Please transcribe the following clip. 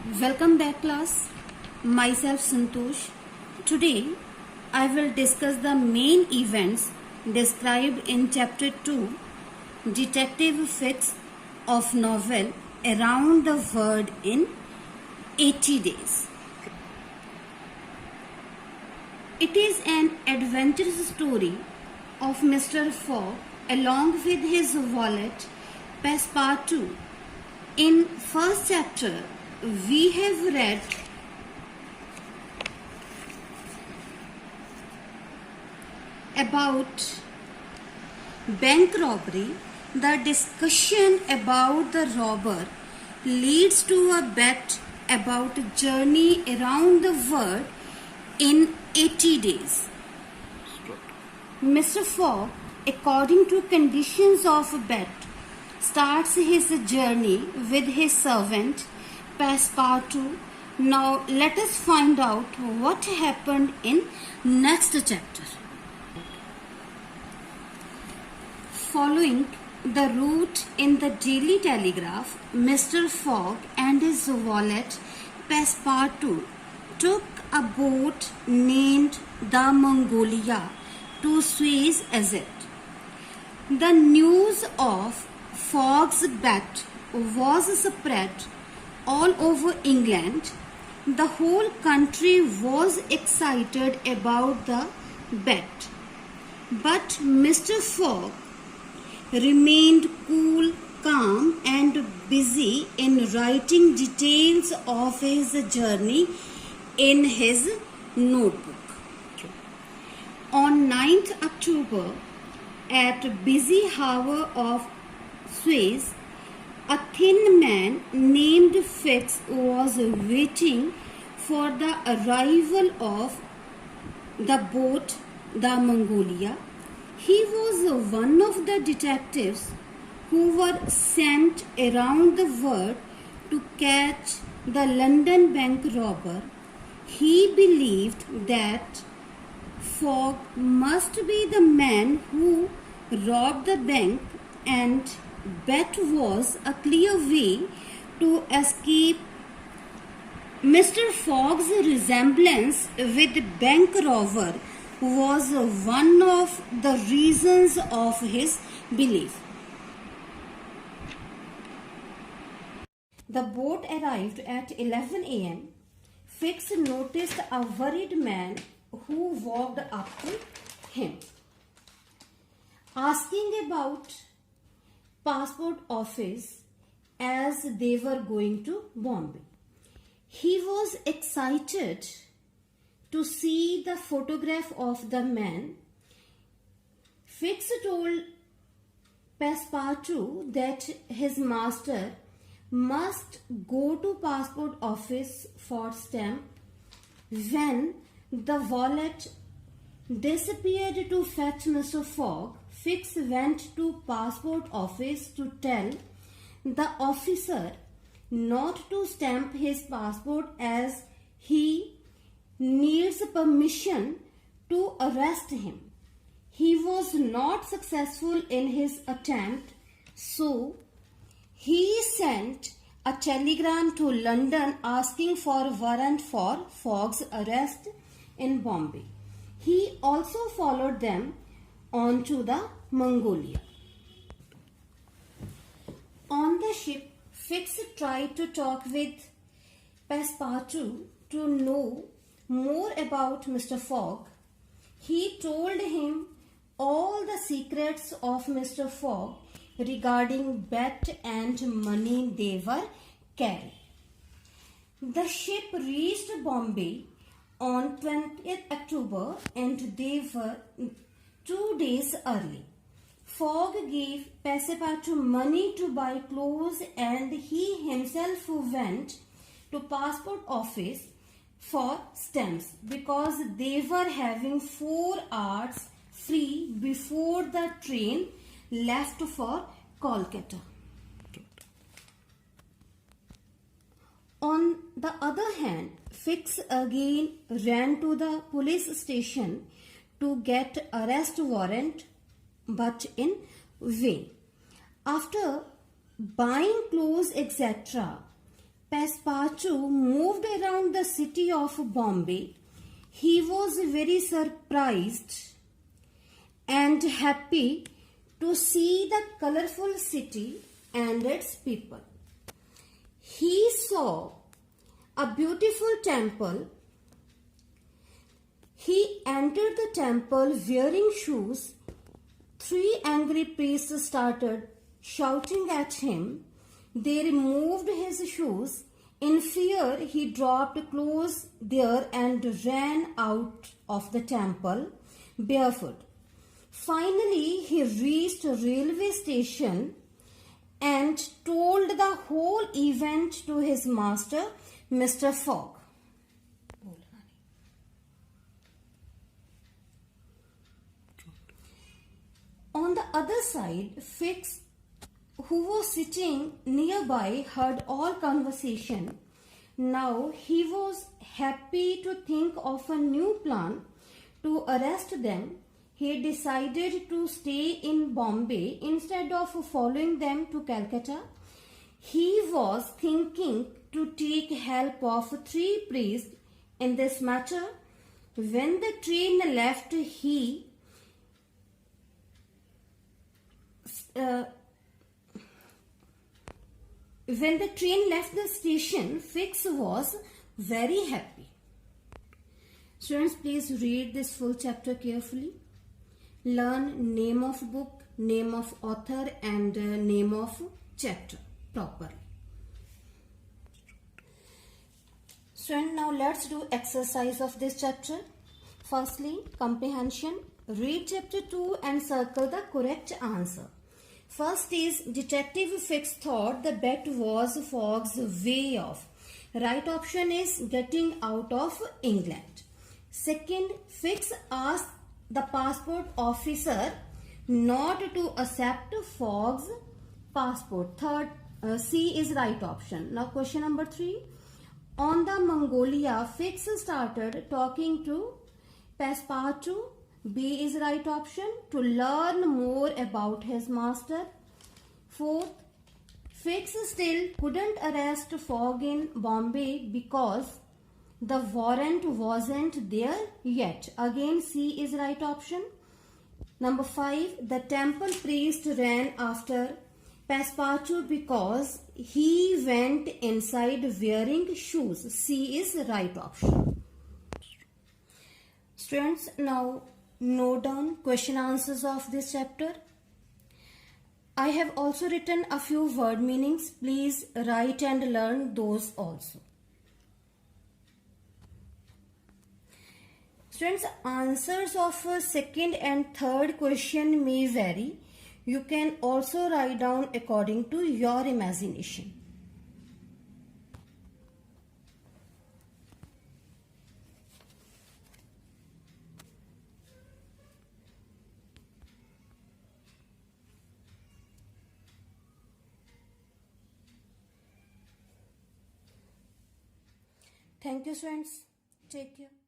Welcome back class. Myself Santosh. Today I will discuss the main events described in chapter 2 Detective Fix of novel Around the World in 80 Days. It is an adventurous story of Mr. Fogg along with his wallet Passepartout. In first chapter we have read about bank robbery. The discussion about the robber leads to a bet about a journey around the world in 80 days. Mr. Fogg, according to conditions of a bet, starts his journey with his servant Passepartout. Now let us find out what happened in next chapter. Following the route in the Daily Telegraph, Mr. Fogg and his valet Passepartout took a boat named the Mongolia to Suez Exit. The news of Fogg's bet was spread all over England. The whole country was excited about the bet. But Mr. Fogg remained cool, calm and busy in writing details of his journey in his notebook. On 9th October, at busy harbour of Suez, a thin man named Fix was waiting for the arrival of the boat, the Mongolia. He was one of the detectives who were sent around the world to catch the London bank robber. He believed that Fogg must be the man who robbed the bank, and bet was a clear way to escape. Mr. Fogg's resemblance with the bank robber was one of the reasons of his belief. The boat arrived at 11 a.m. Fix noticed a worried man who walked up to him, asking about passport office as they were going to Bombay. He was excited to see the photograph of the man. Fix told Passepartout that his master must go to passport office for stamp. When the valet disappeared to fetch Mr. Fogg, Fix went to passport office to tell the officer not to stamp his passport as he needs permission to arrest him. He was not successful in his attempt, so he sent a telegram to London asking for a warrant for Fogg's arrest in Bombay. He also followed them on to the Mongolia. On the ship, Fix tried to talk with Passepartout to know more about Mr. Fogg. He told him all the secrets of Mr. Fogg regarding bet and money they were carrying. The ship reached Bombay on 20th October and they were 2 days early. Fogg gave Passepartout money to buy clothes and he himself went to passport office for stamps because they were having 4 hours free before the train left for Kolkata. On the other hand, Fix again ran to the police station to get arrest warrant, but in vain. After buying clothes, etc., Passepartout moved around the city of Bombay, he was very surprised and happy to see the colorful city and its people. He saw a beautiful temple. He entered the temple wearing shoes. 3 angry priests started shouting at him. They removed his shoes. In fear, he dropped close there and ran out of the temple barefoot. Finally, he reached a railway station and told the whole event to his master, Mr. Fogg. On the other side, Fix, who was sitting nearby, heard all conversation. Now he was happy to think of a new plan to arrest them. He decided to stay in Bombay instead of following them to Calcutta. He was thinking to take help of 3 priests in this matter. When the train left, when the train left the station, Fix was very happy. Students, please read this full chapter carefully. Learn name of book, name of author and name of chapter properly. Students, now let's do exercise of this chapter. Firstly, comprehension. Read chapter 2 and circle the correct answer. First is Detective Fix thought the bet was Fogg's way off. Right option is getting out of England. Second, Fix asked the passport officer not to accept Fogg's passport. Third, C is right option. Now question number 3. On the Mongolia, Fix started talking to Passepartout. B is right option, to learn more about his master. Fourth, Fix still couldn't arrest Fogg in Bombay because the warrant wasn't there yet. Again, C is right option. Number 5, the temple priest ran after Passepartout because he went inside wearing shoes. C is right option. Students, now note down question answers of this chapter. I have also written a few word meanings. Please write and learn those also. Students, answers of second and third question may vary. You can also write down according to your imagination. Thank you, friends. Take care.